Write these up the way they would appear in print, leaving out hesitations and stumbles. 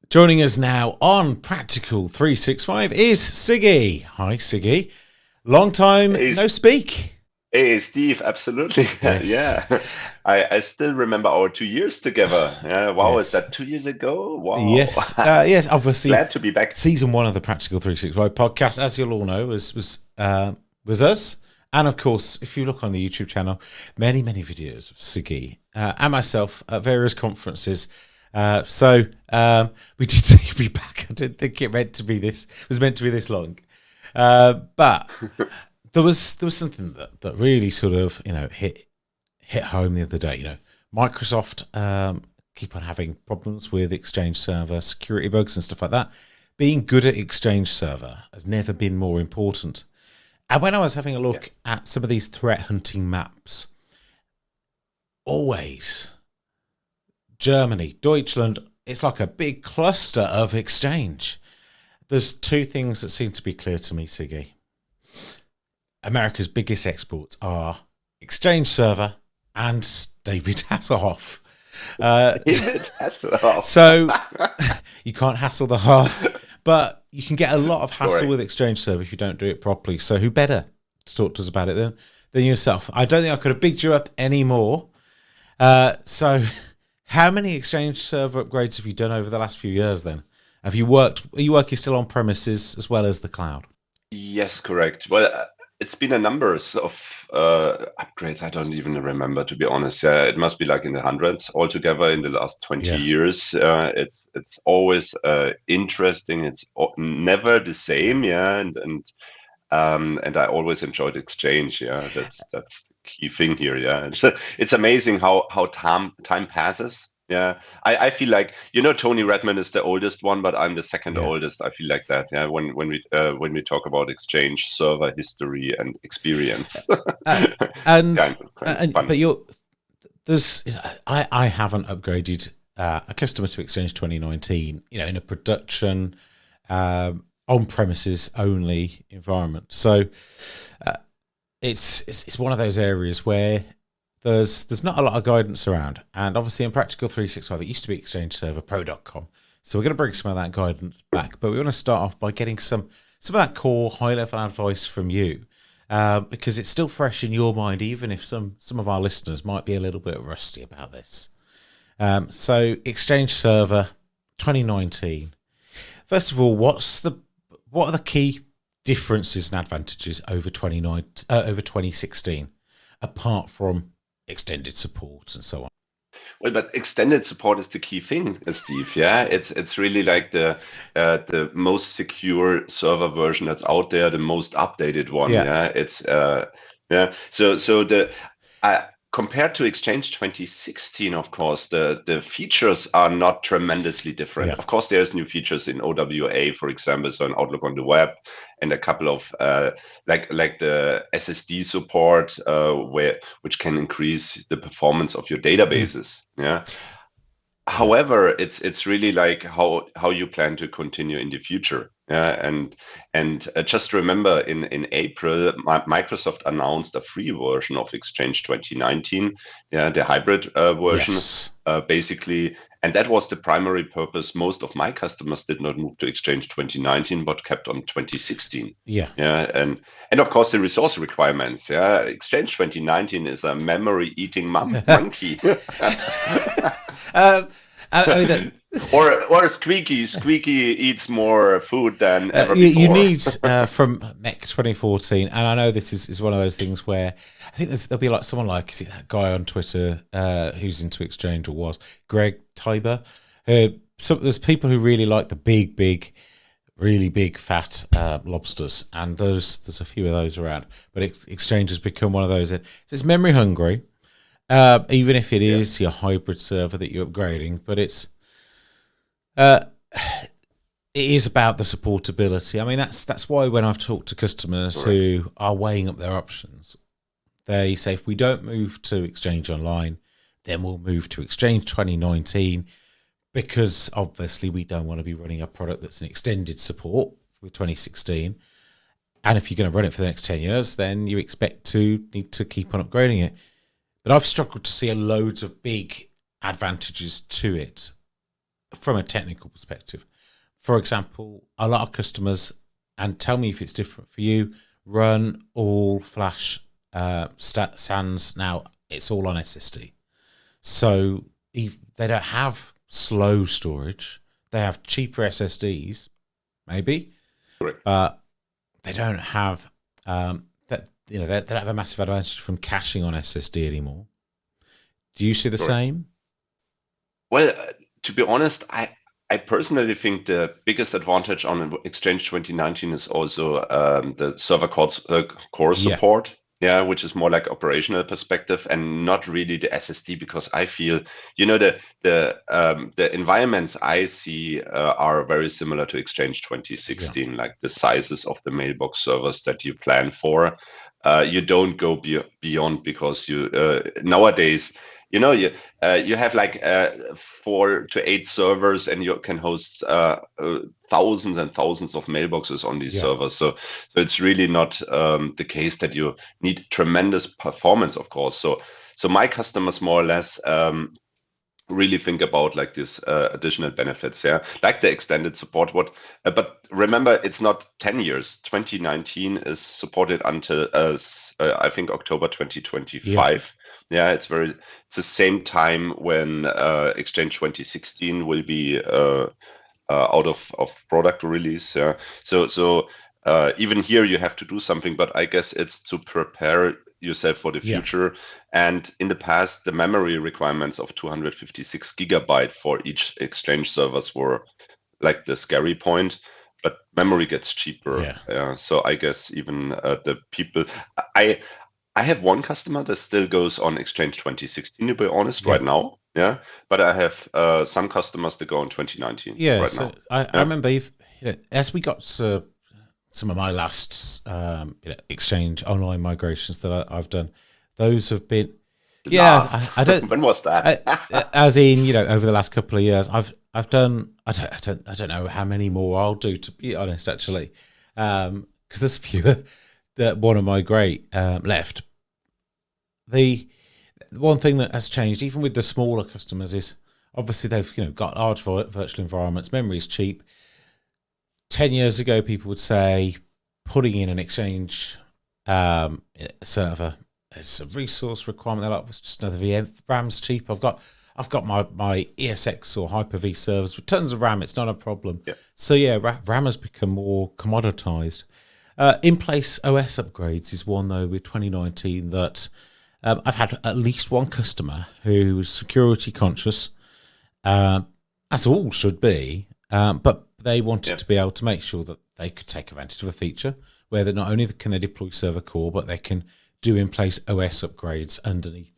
Joining us now on Practical 365 is Sigi. Hi, Sigi. Long time Hey, no speak. hey, Steve, absolutely. Yes. Yeah. I still remember our 2 years together. Yeah, wow, is Yes. that 2 years ago? Wow. Yes. Yes. Obviously, Glad to be back. season one of the Practical 365 podcast, as you'll all know, was us. And of course, if you look on the YouTube channel, many videos of Sigi and myself at various conferences. We did say you'd be back. I didn't think it was meant to be this long. But there was something that really sort of hit home the other day. Microsoft keep on having problems with Exchange Server security bugs and stuff like that. Being good at Exchange Server has never been more important. And when I was having a Yeah. look at some of these threat hunting maps, always Germany, Deutschland, it's like a big cluster of Exchange. There's two things that seem to be clear to me, Sigi. America's biggest exports are Exchange Server and David Hasselhoff. David Hasselhoff. So you can't hassle the half, but you can get a lot of hassle Correct. with Exchange Server if you don't do it properly. So who better to talk to us about it than yourself? I don't think I could have bigged you up anymore. So how many Exchange Server upgrades have you done over the last few years then? Are you working still on premises as well as the cloud? Yes, correct. Well, it's been a numbers of upgrades. I don't even remember, to be honest. Yeah, it must be like in the hundreds altogether in the last 20 Yeah. years. It's always interesting. It's never the same. Yeah, and I always enjoyed exchange. Yeah, that's the key thing here. Yeah, it's amazing how time passes. Yeah, I feel like Tony Redman is the oldest one, but I'm the second Yeah. oldest. I feel like that. Yeah, when we talk about exchange server history and experience, Uh, and kind of and fun. but you're there's I haven't upgraded a customer to Exchange 2019, in a production on premises only environment. So it's one of those areas where there's not a lot of guidance around, and obviously in Practical 365 it used to be ExchangeServerPro.com. So we're going to bring some of that guidance back, but we want to start off by getting some of that core high level advice from you. Because it's still fresh in your mind, even if some of our listeners might be a little bit rusty about this. So Exchange Server 2019. First of all, what are the key differences and advantages over 2016, apart from extended support and so on? Well, but extended support is the key thing, Steve. Yeah, it's really like the most secure server version that's out there, the most updated one. Yeah, Yeah, it's yeah. So the compared to Exchange 2016, of course, the features are not tremendously different. yeah, Of course, there's new features in OWA, for example, so an Outlook on the web, and a couple of like the SSD support, which can increase the performance of your mm, databases. Yeah. yeah, However, it's really like how you plan to continue in the future. Yeah, and just remember in April, Microsoft announced a free version of Exchange 2019, yeah, the hybrid version, yes, basically, and that was the primary purpose. Most of my customers did not move to Exchange 2019, but kept on 2016. yeah. Yeah, and of course the resource requirements. Yeah, Exchange 2019 is a memory eating monkey. um, I mean, Or Squeaky eats more food than ever you before. need from MEC 2014, and I know this is one of those things where I think there'll be like someone like, is it that guy on Twitter who's into Exchange, or was Greg Tiber? So there's people who really like the big, really big fat lobsters, and there's a few of those around. But Exchange has become one of those. It's memory hungry, even if it Yeah, is your hybrid server that you're upgrading, but uh, it is about the supportability. I mean, that's why when I've talked to customers correct. who are weighing up their options, they say if we don't move to Exchange Online, then we'll move to Exchange 2019, because obviously we don't want to be running a product that's an extended support with 2016. And if you're going to run it for the next 10 years, then you expect to need to keep on upgrading it. But I've struggled to see a loads of big advantages to it from a technical perspective. For example, a lot of customers, and tell me if it's different for you, run all flash SANs now. It's all on SSD. So if they don't have slow storage. They have cheaper SSDs, maybe, Correct. but they don't have that. You know, they don't have a massive advantage from caching on SSD anymore. Do you see the same? Well, to be honest, I personally think the biggest advantage on Exchange 2019 is also the server core support. Yeah, which is more like operational perspective and not really the SSD, because I feel, the environments I see are very similar to Exchange 2016, like the sizes of the mailbox servers that you plan for. You don't go beyond, because you nowadays, you have like 4 to 8 servers, and you can host thousands and thousands of mailboxes on these servers. So it's really not the case that you need tremendous performance, of course. So my customers more or less really think about like this additional benefits, like the extended support. But remember, it's not 10 years. 2019 is supported until I think October 2025. It's the same time when Exchange 2016 will be out of product release. So even here you have to do something, but I guess it's to prepare yourself for the future. And in the past, the memory requirements of 256 gigabyte for each Exchange servers were like the scary point, but memory gets cheaper. So I guess even the people, I have one customer that still goes on Exchange 2016, to be honest, right now. But I have some customers that go on 2019 now. I remember as we got to some of my last Exchange online migrations that I've done, those have been I don't. When was that? As in, over the last couple of years, I've done. I don't know how many more I'll do, to be honest, actually, because there's fewer that want to migrate left. The one thing that has changed, even with the smaller customers, is obviously they've got large virtual environments. Memory is cheap. 10 years ago, people would say putting in an Exchange server, it's a resource requirement. They're like, it's just another VM. RAM's cheap. I've got my ESX or Hyper-V servers with tons of RAM. It's not a problem. So RAM has become more commoditized. In-place OS upgrades is one, though, with 2019 that I've had at least one customer who's security conscious, as all should be, but they wanted to be able to make sure that they could take advantage of a feature where that not only can they deploy server core, but they can do in-place OS upgrades underneath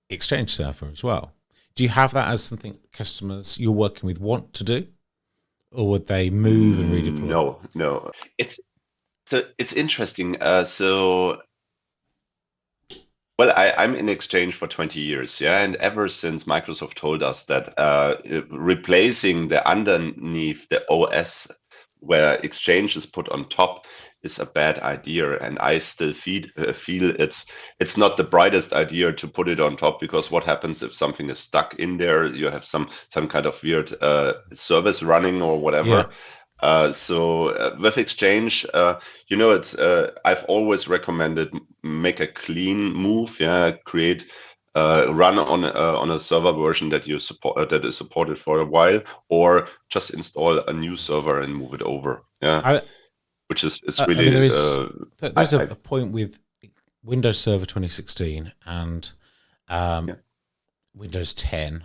Exchange Server as well. Do you have that as something customers you're working with want to do, or would they move and redeploy? No. It's interesting. I'm in Exchange for 20 years, and ever since Microsoft told us that replacing the underneath the OS where Exchange is put on top is a bad idea, and I still feel it's not the brightest idea to put it on top, because what happens if something is stuck in there? You have some kind of weird service running or whatever. So with Exchange, it's I've always recommended make a clean move. Create run on a server version that you support that is supported for a while, or just install a new server and move it over. Which is really. There's a point with Windows Server 2016 and Windows 10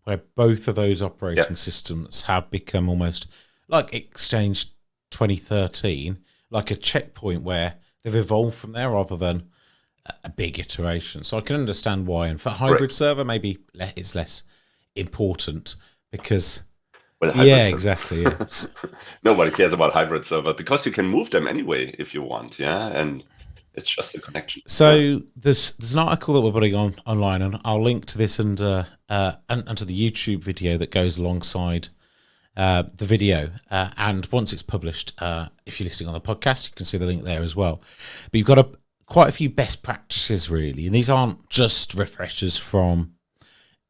where both of those operating systems have become almost like Exchange 2013, like a checkpoint where they've evolved from there rather than a big iteration. So I can understand why. And for hybrid server, maybe it's less important because... exactly. Yes. Nobody cares about hybrid server because you can move them anyway if you want, and it's just a connection. So there's an article that we're putting online, and I'll link to this and to the YouTube video that goes alongside the video. And once it's published, if you're listening on the podcast, you can see the link there as well. But you've got quite a few best practices, really, and these aren't just refreshers from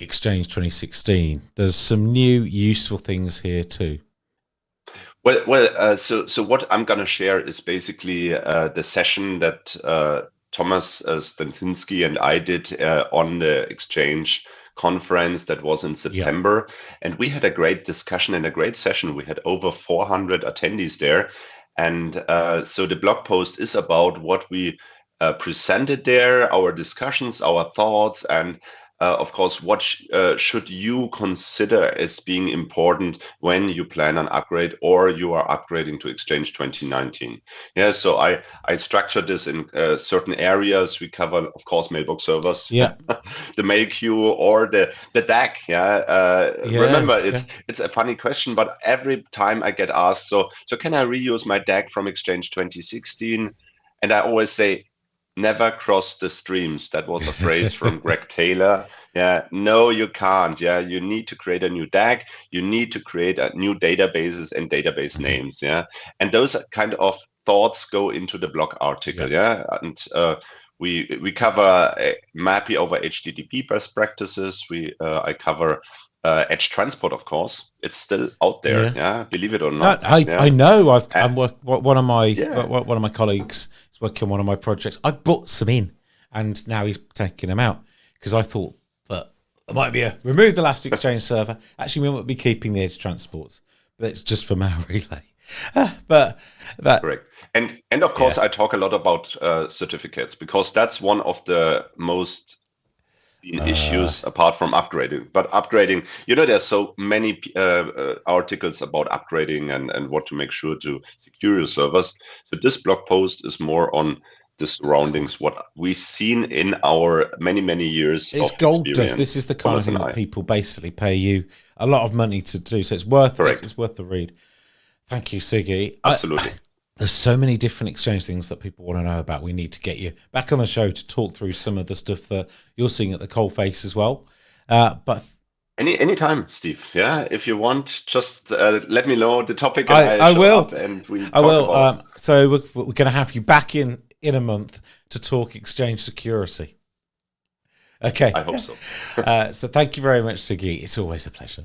Exchange 2016. There's some new useful things here too. So what I'm going to share is basically the session that Thomas Stanzinski and I did on the Exchange conference that was in September. And we had a great discussion and a great session. We had over 400 attendees there. And so the blog post is about what we presented there, our discussions, our thoughts, and of course, what should you consider as being important when you plan an upgrade or you are upgrading to Exchange 2019? Yeah, so I structured this in certain areas. We cover, of course, mailbox servers, the mail queue, or the DAC. Remember, it's a funny question, but every time I get asked, so can I reuse my DAC from Exchange 2016? And I always say, never cross the streams. That was a phrase from Greg Taylor. Yeah, no, you can't. Yeah, you need to create a new DAG. You need to create a new databases and database names. Yeah, and those kind of thoughts go into the blog article. Yeah, and we cover MAPI over HTTP best practices. I cover edge transport, of course. It's still out there. Yeah, believe it or not. No, I know. One of my colleagues is working on one of my projects. I brought some in, and now he's taking them out because I thought that it might be remove the last Exchange server. Actually, we might be keeping the edge transports, but it's just for mail relay. But that correct. And of course, I talk a lot about certificates because that's one of the most issues apart from upgrading. But upgrading, there's so many articles about upgrading and what to make sure to secure your servers. So this blog post is more on the surroundings, what we've seen in our many years it's of gold experience. Dust. This is the kind of thing that people basically pay you a lot of money to do. So it's worth the read. Thank you, Sigi. Absolutely. There's so many different Exchange things that people want to know about. We need to get you back on the show to talk through some of the stuff that you're seeing at the coalface as well. But anytime, Steve. Yeah, if you want, just let me know the topic. And I will. Up and I will. So we're going to have you back in a month to talk Exchange security. Okay. I hope so. So thank you very much, Sigi. It's always a pleasure.